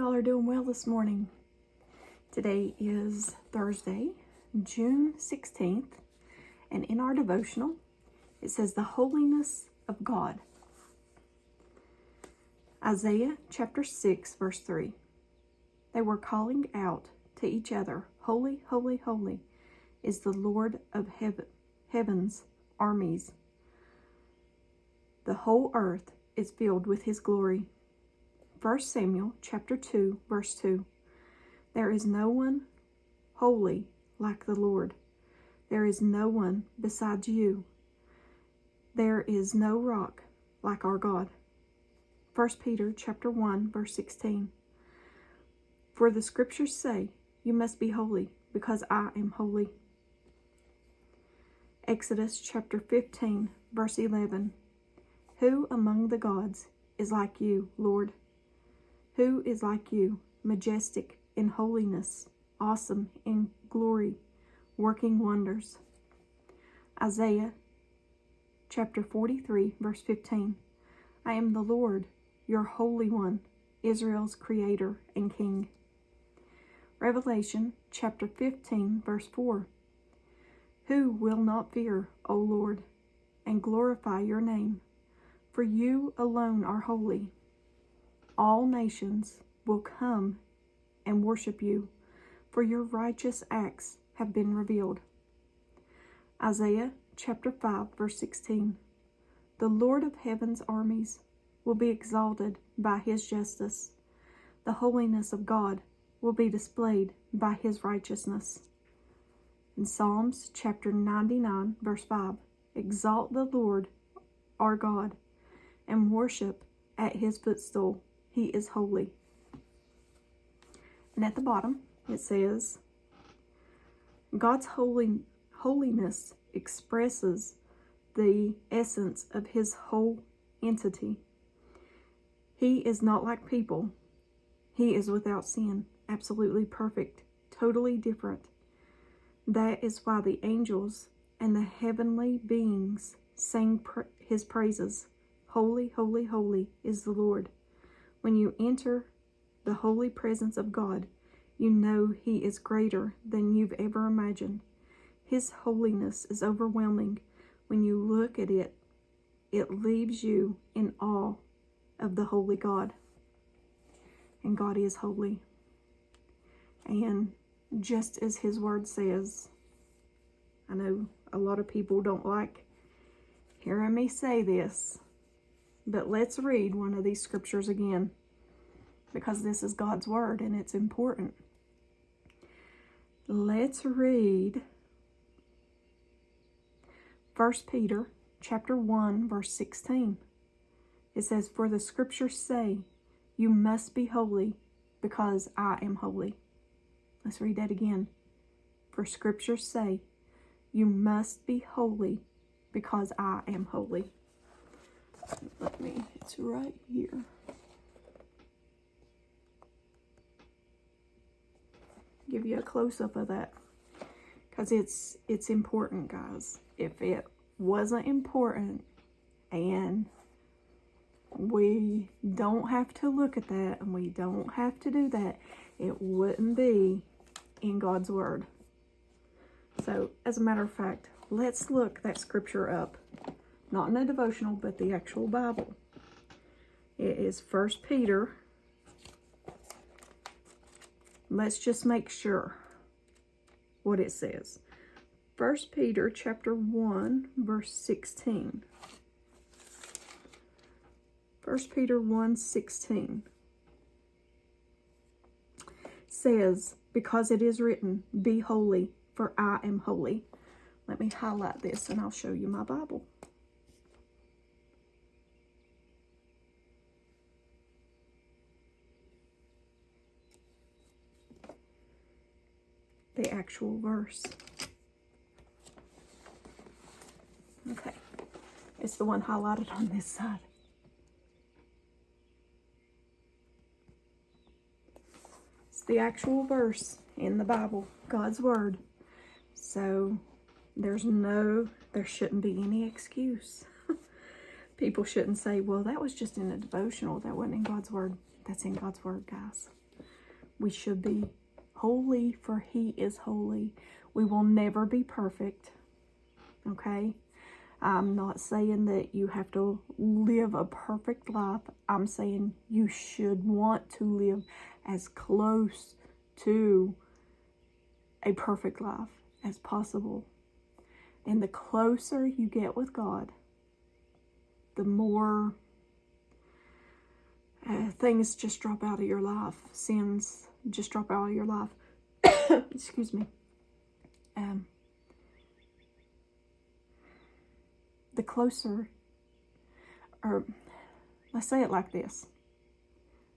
y'all are doing well this morning. Today is Thursday, June 16th, and in our devotional, it says the holiness of God. Isaiah chapter 6, verse 3. They were calling out to each other, "Holy, holy, holy is the Lord of heaven's armies. The whole earth is filled with his glory." 1 Samuel chapter 2, verse 2. There is no one holy like the Lord. There is no one besides you. There is no rock like our God. 1 Peter chapter 1, verse 16. For the scriptures say, "You must be holy, because I am holy." Exodus chapter 15, verse 11. Who among the gods is like you, Lord? Who is like you, majestic in holiness, awesome in glory, working wonders? Isaiah chapter 43, verse 15. I am the Lord, your Holy One, Israel's Creator and King. Revelation chapter 15, verse 4. Who will not fear, O Lord, and glorify your name? For you alone are holy. All nations will come and worship you, for your righteous acts have been revealed. Isaiah chapter 5, verse 16. The Lord of heaven's armies will be exalted by his justice. The holiness of God will be displayed by his righteousness. In Psalms chapter 99, verse 5. Exalt the Lord our God and worship at his footstool. He is holy. And at the bottom, it says, God's holiness expresses the essence of his whole entity. He is not like people. He is without sin, absolutely perfect, totally different. That is why the angels and the heavenly beings sang his praises. Holy, holy, holy is the Lord. When you enter the holy presence of God, you know he is greater than you've ever imagined. His holiness is overwhelming. When you look at it, it leaves you in awe of the holy God. And God is holy. And just as his word says, I know a lot of people don't like hearing me say this, but let's read one of these scriptures again, because this is God's word and it's important. Let's read 1 Peter chapter 1, verse 16. It says, for the scriptures say, you must be holy because I am holy. Let's read that again. For scriptures say, you must be holy because I am holy. It's right here. Give you a close-up of that, because it's important, guys. If it wasn't important and we don't have to look at that and we don't have to do that, it wouldn't be in God's word. So as a matter of fact, let's look that scripture up. Not in a devotional, but the actual Bible. It is 1 Peter. Let's just make sure what it says. 1 Peter chapter 1, verse 16. 1 Peter 1:16 says, because it is written, be holy, for I am holy. Let me highlight this and I'll show you my Bible. The actual verse. Okay, it's the one highlighted on this side. It's the actual verse in the Bible, God's word. So there shouldn't be any excuse. People shouldn't say, well, that was just in a devotional. That wasn't in God's word. That's in God's word, guys. We should be holy, for he is holy. We will never be perfect, okay? I'm not saying that you have to live a perfect life. I'm saying you should want to live as close to a perfect life as possible. And the closer you get with God, the more things just drop out of your life. Sins just drop out of your life. Excuse me. The closer, or let's say it like this.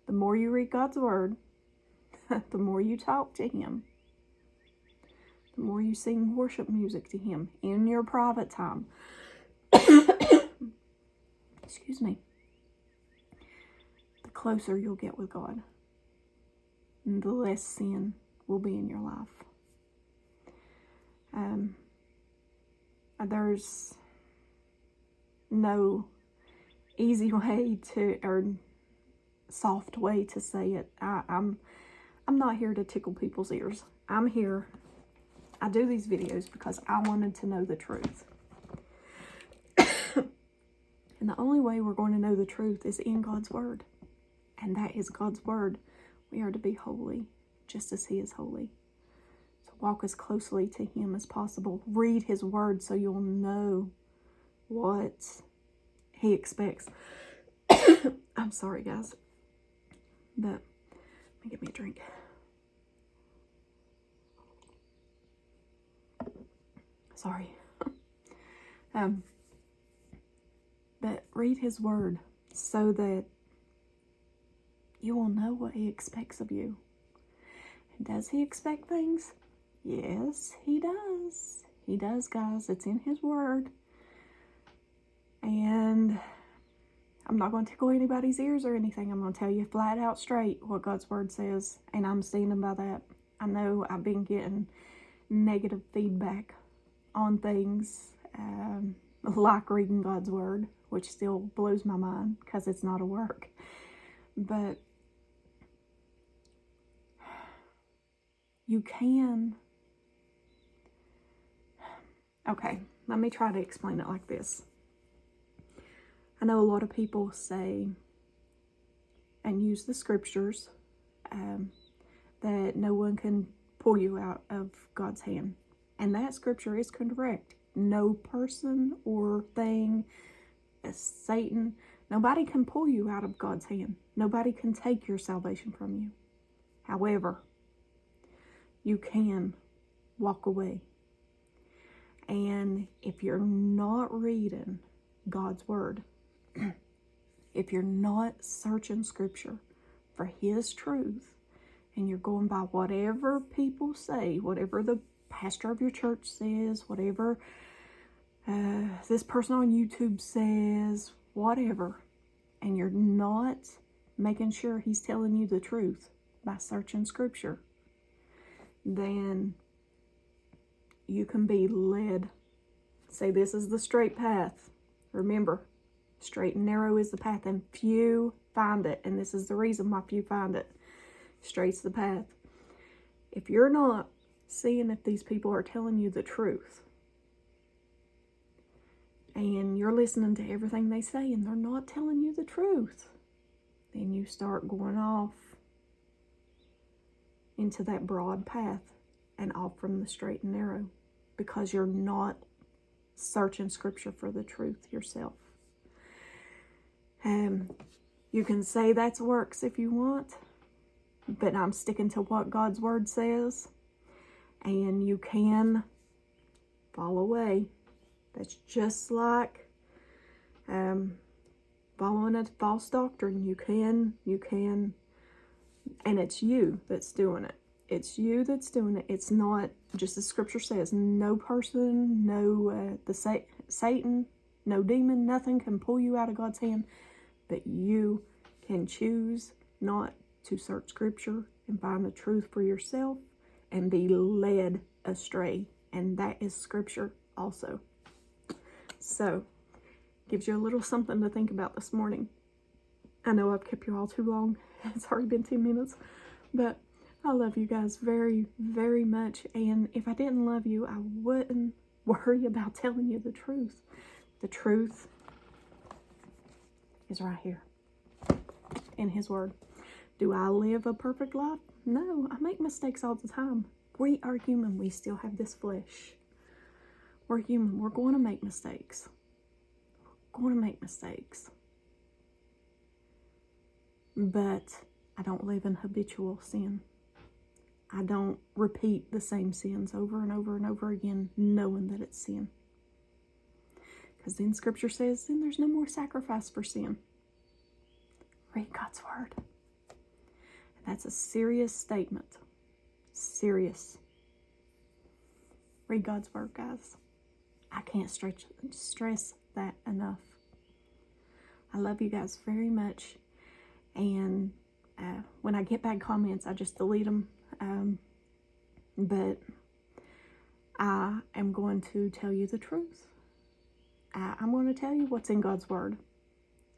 The more you read God's word, the more you talk to him, the more you sing worship music to him in your private time. Excuse me. The closer you'll get with God, and the less sin will be in your life. There's no easy way to, or soft way to say it. I'm not here to tickle people's ears. I'm here. I do these videos because I wanted to know the truth. And the only way we're going to know the truth is in God's word. And that is God's word. We are to be holy, just as he is holy. So walk as closely to him as possible. Read his word so you'll know what he expects. I'm sorry, guys. But let me get me a drink. Sorry. But read his word so that you will know what he expects of you. And does he expect things? Yes, he does. He does, guys. It's in his word. And I'm not going to tickle anybody's ears or anything. I'm going to tell you flat out straight what God's word says. And I'm standing by that. I know I've been getting negative feedback on things like reading God's word, which still blows my mind because it's not a work. But you can. Okay, let me try to explain it like this. I know a lot of people say and use the scriptures that no one can pull you out of God's hand. And that scripture is correct. No person or thing, Satan, nobody can pull you out of God's hand. Nobody can take your salvation from you. However, you can walk away. And if you're not reading God's word, if you're not searching scripture for his truth, and you're going by whatever people say, whatever the pastor of your church says, whatever this person on YouTube says, whatever, and you're not making sure he's telling you the truth by searching scripture, then you can be led. Say, this is the straight path. Remember, straight and narrow is the path, and few find it. And this is the reason why few find it. Straight's the path. If you're not seeing if these people are telling you the truth, and you're listening to everything they say and they're not telling you the truth, then you start going off into that broad path and off from the straight and narrow, because you're not searching scripture for the truth yourself. You can say that's works if you want, but I'm sticking to what God's word says, and you can fall away. That's just like following a false doctrine. You can, and it's you that's doing it. It's you that's doing it. It's not, just as scripture says, no person, no Satan, no demon, nothing can pull you out of God's hand, but you can choose not to search scripture and find the truth for yourself and be led astray. And that is scripture also. So, gives you a little something to think about this morning. I know I've kept you all too long. It's already been 10 minutes. But I love you guys very, very much. And if I didn't love you, I wouldn't worry about telling you the truth. The truth is right here in His Word. Do I live a perfect life? No, I make mistakes all the time. We are human. We still have this flesh. We're human. We're going to make mistakes. We're going to make mistakes. But I don't live in habitual sin. I don't repeat the same sins over and over and over again, knowing that it's sin. Because then Scripture says, then there's no more sacrifice for sin. Read God's Word. And that's a serious statement. Serious. Read God's Word, guys. I can't stress that enough. I love you guys very much. And when I get bad comments, I just delete them. But I am going to tell you the truth. I'm going to tell you what's in God's Word.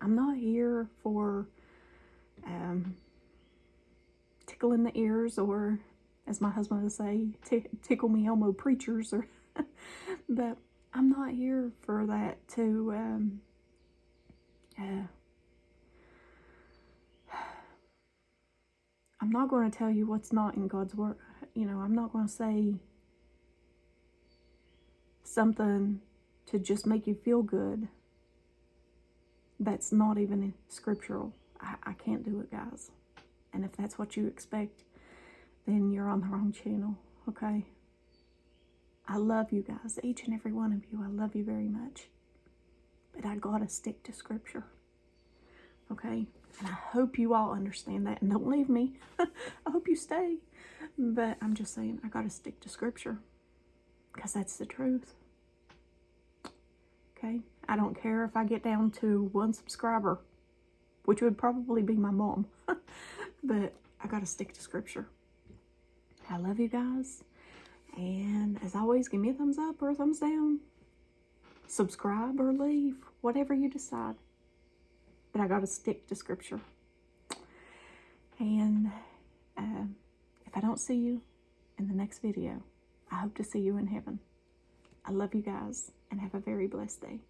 I'm not here for tickling the ears, or, as my husband would say, tickle me Elmo preachers. Or but I'm not here for that to I'm not going to tell you what's not in God's Word. You know, I'm not going to say something to just make you feel good that's not even scriptural. I can't do it, guys. And if that's what you expect, then you're on the wrong channel, okay? I love you guys, each and every one of you. I love you very much. But I gotta stick to Scripture, okay? And I hope you all understand that. And don't leave me. I hope you stay. But I'm just saying, I gotta stick to Scripture. Because that's the truth. Okay? I don't care if I get down to 1 subscriber, which would probably be my mom. But I gotta stick to Scripture. I love you guys. And as always, give me a thumbs up or a thumbs down. Subscribe or leave, whatever you decide. But I gotta stick to Scripture. And if I don't see you in the next video, I hope to see you in heaven. I love you guys, and have a very blessed day.